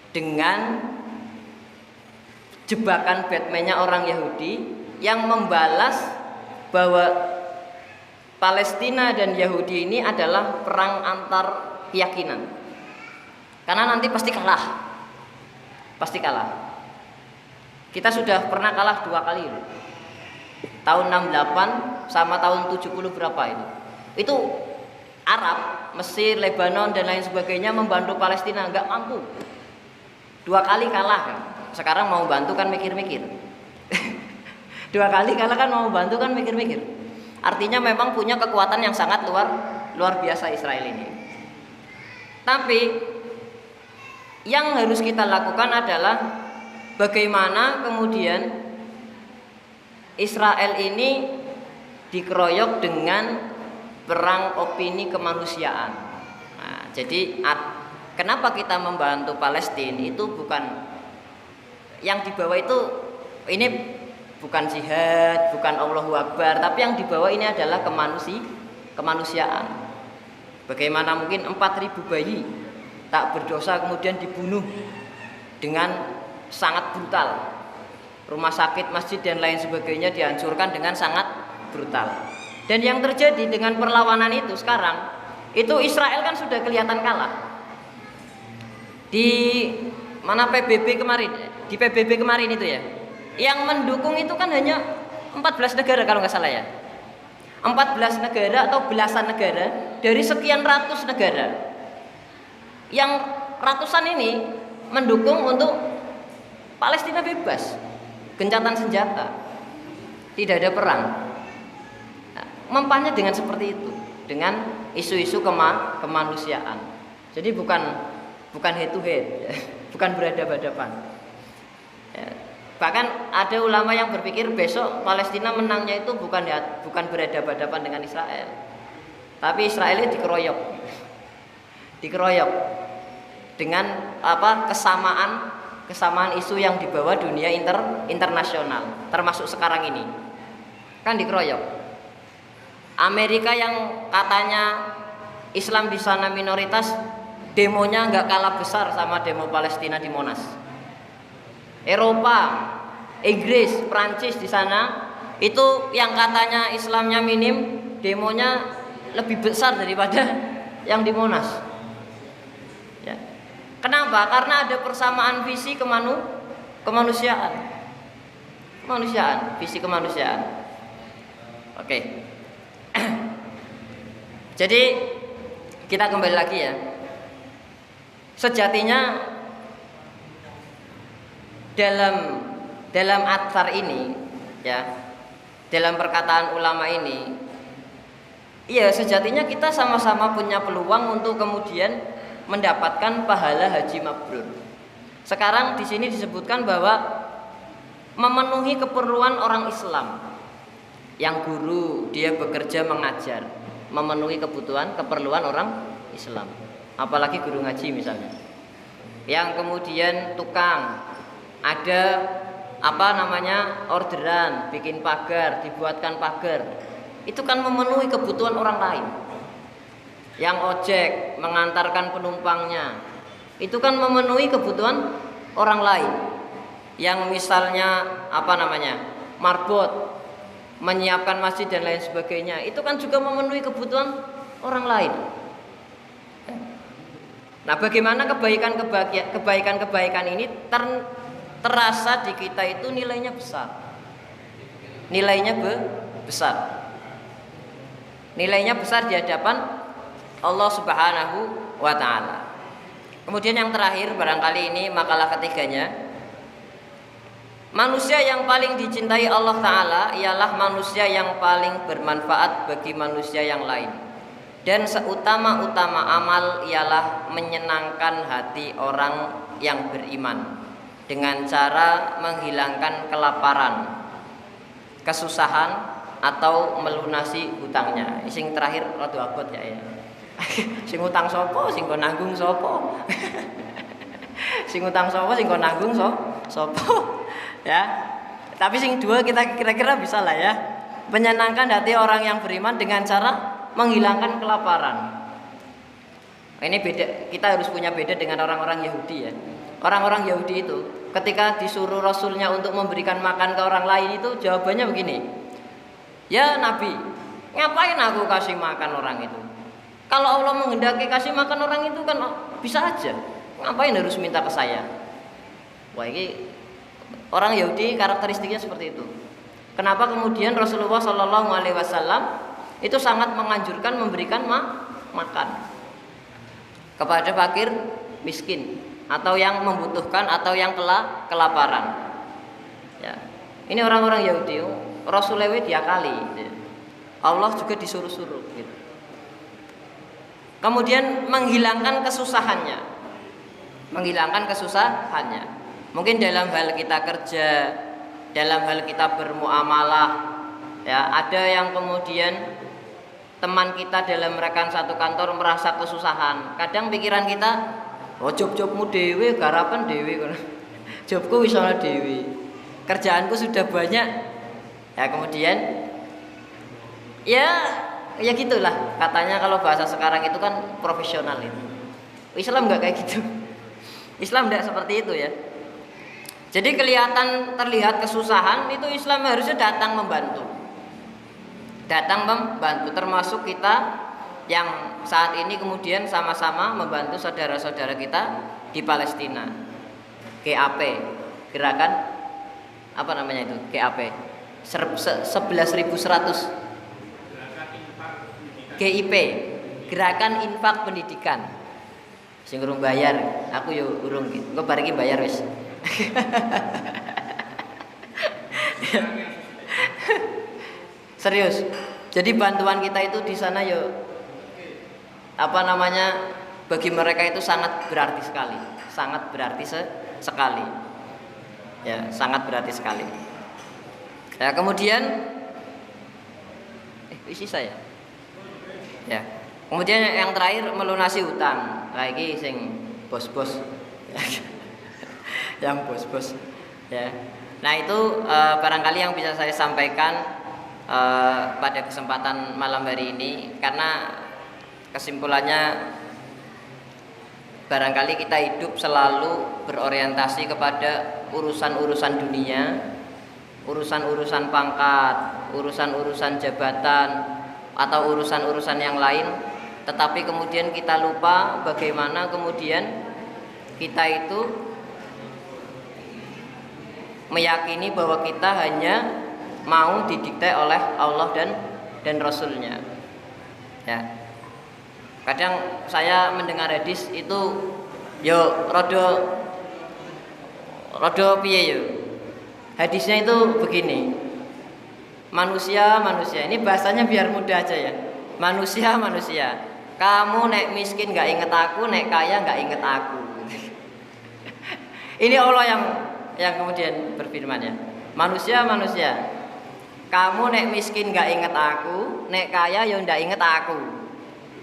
Speaker 1: dengan jebakan Batman-nya orang Yahudi yang membalas bahwa Palestina dan Yahudi ini adalah perang antar keyakinan. Karena nanti pasti kalah. Pasti kalah. Kita sudah pernah kalah 2 kali loh. Tahun 68 sama tahun 70 berapa itu. Itu Arab, Mesir, Lebanon dan lain sebagainya membantu Palestina, enggak mampu. 2 kali kalah kan. Sekarang mau bantu kan mikir-mikir. 2 kali kalah kan mau bantu kan mikir-mikir. Artinya memang punya kekuatan yang sangat luar biasa Israel ini. Tapi yang harus kita lakukan adalah bagaimana kemudian Israel ini dikeroyok dengan perang opini kemanusiaan. Nah, jadi kenapa kita membantu Palestina itu bukan yang dibawa itu, ini bukan jihad, bukan Allahu Akbar, tapi yang dibawa ini adalah kemanusiaan. Bagaimana mungkin 4.000 bayi tak berdosa kemudian dibunuh dengan sangat brutal. Rumah sakit, masjid dan lain sebagainya dihancurkan dengan sangat brutal. Dan yang terjadi dengan perlawanan itu sekarang, itu Israel kan sudah kelihatan kalah. Di mana PBB kemarin, di PBB kemarin itu ya, yang mendukung itu kan hanya 14 negara kalau nggak salah ya, 14 negara atau belasan negara dari sekian ratus negara. Yang ratusan ini mendukung untuk Palestina bebas, gencatan senjata, tidak ada perang. Nah, mempahnya dengan seperti itu, dengan isu-isu kemanusiaan. Jadi bukan head to head, bukan berhadapan-hadapan. Ya, bahkan ada ulama yang berpikir besok Palestina menangnya itu bukan berhadapan-hadapan dengan Israel, tapi Israelnya dikeroyok dengan kesamaan isu yang dibawa dunia internasional, termasuk sekarang ini kan dikeroyok. Amerika yang katanya Islam di sana minoritas, demonya nggak kalah besar sama demo Palestina di Monas. Eropa, Inggris, Prancis di sana itu yang katanya Islamnya minim, demonya lebih besar daripada yang di Monas. Ya. Kenapa? Karena ada persamaan visi kemanusiaan, visi kemanusiaan. Oke. Jadi kita kembali lagi ya. Sejatinya dalam atsar ini ya, dalam perkataan ulama ini, iya sejatinya kita sama-sama punya peluang untuk kemudian mendapatkan pahala haji mabrur. Sekarang di sini disebutkan bahwa memenuhi keperluan orang Islam, yang guru dia bekerja mengajar, memenuhi keperluan orang Islam, apalagi guru ngaji misalnya, yang kemudian tukang ada orderan bikin pagar, dibuatkan pagar, itu kan memenuhi kebutuhan orang lain. Yang ojek mengantarkan penumpangnya, itu kan memenuhi kebutuhan orang lain. Yang misalnya marbot menyiapkan masjid dan lain sebagainya, itu kan juga memenuhi kebutuhan orang lain. Nah, bagaimana kebaikan ini terasa di kita itu nilainya besar. Nilainya besar di hadapan Allah Subhanahu wa taala. Kemudian yang terakhir barangkali ini makalah ketiganya, manusia yang paling dicintai Allah taala ialah manusia yang paling bermanfaat bagi manusia yang lain. Dan seutama-utama amal ialah menyenangkan hati orang yang beriman dengan cara menghilangkan kelaparan, kesusahan atau melunasi hutangnya. Sing terakhir rada abot ya. Sing utang sapa, sing kon nanggung sapa? Sing utang sapa, sing kon nanggung sapa? Ya. Tapi sing dua kita kira-kira bisa lah ya. Menyenangkan hati orang yang beriman dengan cara menghilangkan kelaparan. Ini beda, kita harus punya beda dengan orang-orang Yahudi ya. Orang-orang Yahudi itu ketika disuruh Rasulnya untuk memberikan makan ke orang lain itu jawabannya begini. Ya Nabi, ngapain aku kasih makan orang itu? Kalau Allah menghendaki kasih makan orang itu kan bisa aja. Ngapain harus minta ke saya? Wah, ini orang Yahudi karakteristiknya seperti itu. Kenapa kemudian Rasulullah SAW itu sangat menganjurkan memberikan makan kepada fakir miskin atau yang membutuhkan atau yang kelaparan. Ya. Ini orang-orang Yahudi, Rasulullah diakali. Allah juga disuruh-suruh gitu. Kemudian menghilangkan kesusahannya. Menghilangkan kesusahannya. Mungkin dalam hal kita kerja, dalam hal kita bermuamalah, ya, ada yang kemudian teman kita dalam rekan satu kantor merasa kesusahan. Kadang pikiran kita, oh job-jobmu dewe, garapan dewe, jobku wis ana dewe, kerjaanku sudah banyak. Ya kemudian, ya gitulah. Katanya kalau bahasa sekarang itu kan profesional itu. Islam nggak kayak gitu. Islam tidak seperti itu ya. Jadi terlihat kesusahan itu Islam harusnya datang membantu. Datang membantu, termasuk kita yang saat ini kemudian sama-sama membantu saudara-saudara kita di Palestina. GAP, gerakan apa namanya itu? GAP 11.100 GIP, Gerakan Infak Pendidikan. Sing urung bayar, aku yo urung gitu. Engko bar iki bayar wis. Serius. Jadi bantuan kita itu di sana yo bagi mereka itu sangat berarti sekali. Sangat berarti sekali. Ya, sangat berarti sekali. Ya, kemudian isi saya. Ya. Kemudian yang terakhir melunasi hutang. Nah, iki sing bos-bos. Yang bos-bos. Ya. Nah, itu barangkali yang bisa saya sampaikan pada kesempatan malam hari ini, karena kesimpulannya barangkali kita hidup selalu berorientasi kepada urusan-urusan dunia, urusan-urusan pangkat, urusan-urusan jabatan atau urusan-urusan yang lain, tetapi kemudian kita lupa bagaimana kemudian kita itu meyakini bahwa kita hanya mau didikte oleh Allah dan Rasulnya. Ya. Kadang saya mendengar hadis itu yo rodo piye yo. Hadisnya itu begini. Manusia, ini bahasanya biar mudah aja ya. Manusia, kamu nek miskin gak inget aku, nek kaya gak inget aku. Ini Allah yang kemudian berfirman ya. Manusia, kamu nek miskin gak inget aku, nek kaya ya ndak inget aku.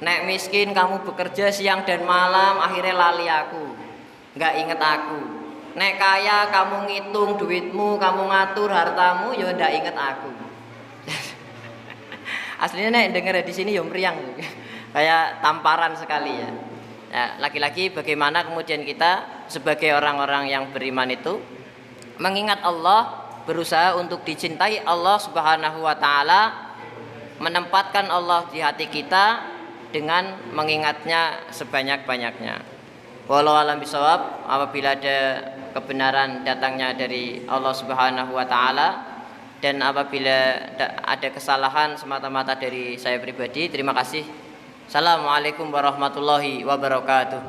Speaker 1: Nek miskin kamu bekerja siang dan malam akhirnya lali aku, gak inget aku. Nek kaya kamu ngitung duitmu, kamu ngatur hartamu ya ndak inget aku. Aslinya nek denger di sini ya meriang, kayak tamparan sekali ya. Ya, lagi-lagi bagaimana kemudian kita sebagai orang-orang yang beriman itu mengingat Allah, berusaha untuk dicintai Allah Subhanahu wa taala, menempatkan Allah di hati kita dengan mengingatnya sebanyak-banyaknya. Wallahu a'lam bishawab. Apabila ada kebenaran datangnya dari Allah Subhanahu wa taala, dan apabila ada kesalahan semata-mata dari saya pribadi, terima kasih. Assalamualaikum warahmatullahi wabarakatuh.